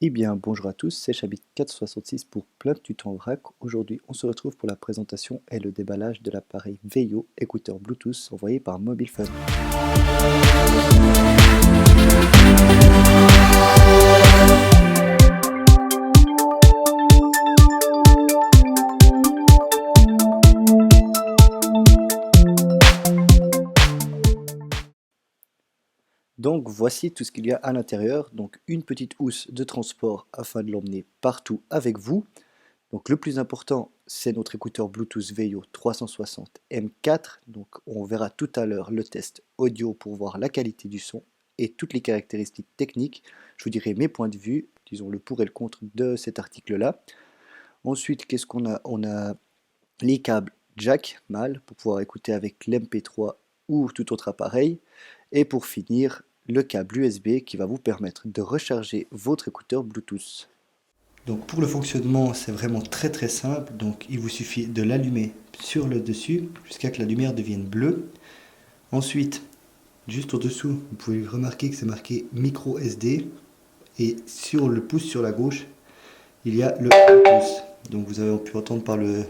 Eh bien, bonjour à tous, c'est Chabit466 pour Plein de tutos en vrac. Aujourd'hui, on se retrouve pour la présentation et le déballage de l'appareil Veio écouteur Bluetooth envoyé par MobilePhone. Donc voici tout ce qu'il y a à l'intérieur. Donc une petite housse de transport afin de l'emmener partout avec vous. Donc le plus important, c'est notre écouteur Bluetooth Veio 360 M4. Donc on verra tout à l'heure le test audio pour voir la qualité du son et toutes les caractéristiques techniques. Je vous dirai mes points de vue, disons le pour et le contre de cet article-là. Ensuite, qu'est-ce qu'on a? On a les câbles jack mâle pour pouvoir écouter avec l'MP3 ou tout autre appareil. Et pour finir, le câble USB qui va vous permettre de recharger votre écouteur Bluetooth. Donc pour le fonctionnement, c'est vraiment très simple. Donc il vous suffit de l'allumer sur le dessus jusqu'à que la lumière devienne bleue. Ensuite, juste au-dessous, vous pouvez remarquer que c'est marqué micro SD. Et sur le pouce sur la gauche, il y a le Bluetooth. Donc vous avez pu entendre par le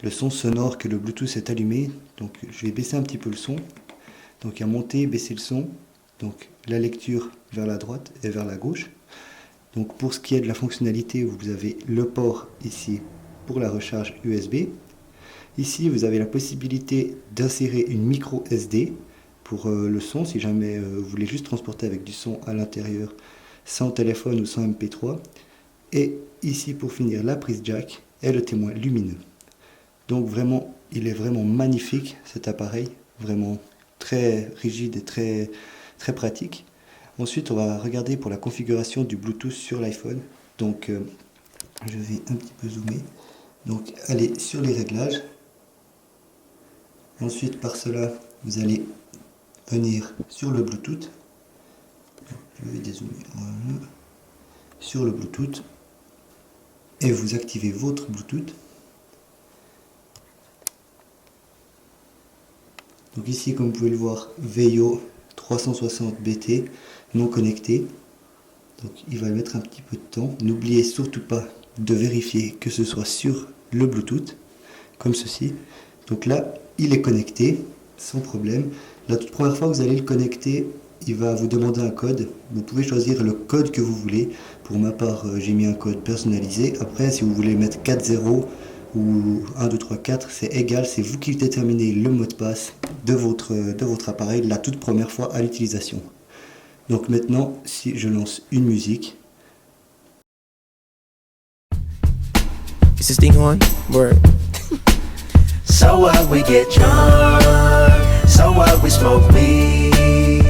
son sonore que le Bluetooth est allumé. Donc je vais baisser un petit peu le son. Donc il y a monter, baisser le son. Donc la lecture vers la droite et vers la gauche. Donc pour ce qui est de la fonctionnalité, vous avez le port ici pour la recharge USB. Ici, vous avez la possibilité d'insérer une micro SD pour le son, si jamais vous voulez juste transporter avec du son à l'intérieur sans téléphone ou sans MP3. Et ici, pour finir, la prise jack et le témoin lumineux. Donc vraiment, il est vraiment magnifique cet appareil, vraiment très rigide et très pratique. Ensuite, on va regarder pour la configuration du Bluetooth sur l'iPhone. Donc, je vais un petit peu zoomer. Donc, allez sur les réglages. Ensuite, par cela, vous allez venir sur le Bluetooth. Je vais dézoomer. Voilà. Sur le Bluetooth. Et vous activez votre Bluetooth. Donc ici, comme vous pouvez le voir, Veio 360 BT non connecté. Donc il va mettre un petit peu de temps. N'oubliez surtout pas de vérifier que ce soit sur le Bluetooth, comme ceci. Donc là, il est connecté, sans problème. La toute première fois que vous allez le connecter, il va vous demander un code. Vous pouvez choisir le code que vous voulez. Pour ma part, j'ai mis un code personnalisé. Après, si vous voulez mettre 4.0 ou 1, 2, 3, 4, c'est égal. C'est vous qui déterminez le mot de passe de votre appareil la toute première fois à l'utilisation. Donc maintenant, si je lance une musique. Is this thing on? Word. So what, we get drunk. So what, we smoke weed.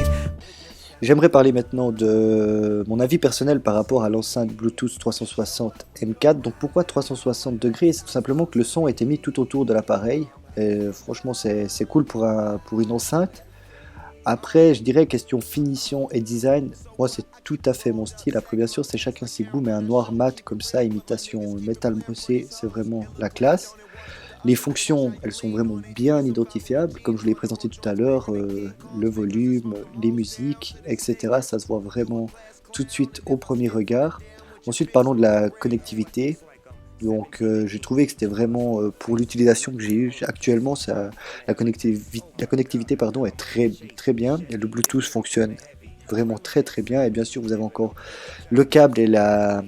J'aimerais parler maintenant de mon avis personnel par rapport à l'enceinte Bluetooth 360 M4. Donc pourquoi 360 degrés? C'est tout simplement que le son a été mis tout autour de l'appareil. Et franchement, c'est cool pour une enceinte. Après, je dirais question finition et design, moi c'est tout à fait mon style. Après bien sûr c'est chacun ses goûts, mais un noir mat comme ça, imitation métal brossé, c'est vraiment la classe. Les fonctions, elles sont vraiment bien identifiables, comme je vous l'ai présenté tout à l'heure, le volume, les musiques, etc. Ça se voit vraiment tout de suite au premier regard. Ensuite parlons de la connectivité. Donc j'ai trouvé que c'était vraiment pour l'utilisation que j'ai eue actuellement, la connectivité pardon, est très bien et le Bluetooth fonctionne vraiment très bien. Et bien sûr vous avez encore le câble et la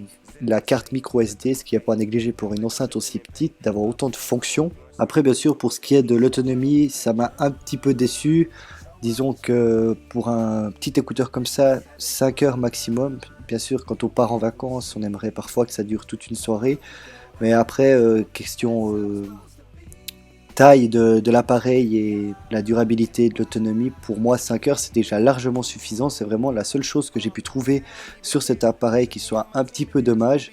carte micro SD, ce qui n'est pas à négliger pour une enceinte aussi petite, d'avoir autant de fonctions. Après bien sûr pour ce qui est de l'autonomie, ça m'a un petit peu déçu. Disons que pour un petit écouteur comme ça, 5 heures maximum. Bien sûr quand on part en vacances, on aimerait parfois que ça dure toute une soirée. Mais après, question taille de l'appareil et la durabilité de l'autonomie, pour moi 5 heures c'est déjà largement suffisant. C'est vraiment la seule chose que j'ai pu trouver sur cet appareil qui soit un petit peu dommage.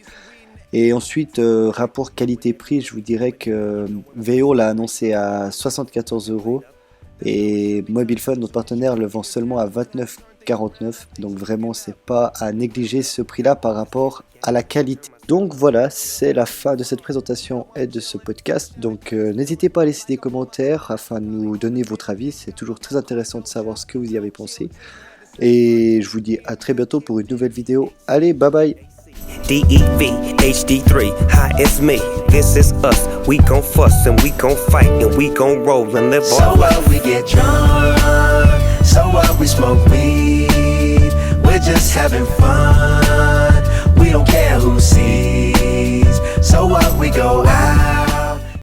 Et ensuite, rapport qualité-prix, je vous dirais que Veio l'a annoncé à 74 € et MobilePhone, notre partenaire, le vend seulement à 29,49 €. Donc vraiment, c'est pas à négliger ce prix-là par rapport à la qualité. Donc voilà, c'est la fin de cette présentation et de ce podcast. Donc n'hésitez pas à laisser des commentaires afin de nous donner votre avis. C'est toujours très intéressant de savoir ce que vous y avez pensé. Et je vous dis à très bientôt pour une nouvelle vidéo. Allez, bye bye! DEV, HD3, hi, it's me. This is us. We gon' fuss and we gon' fight and we gon' roll and live So our life. what, we get drunk. So what, we smoke weed. We're just having fun.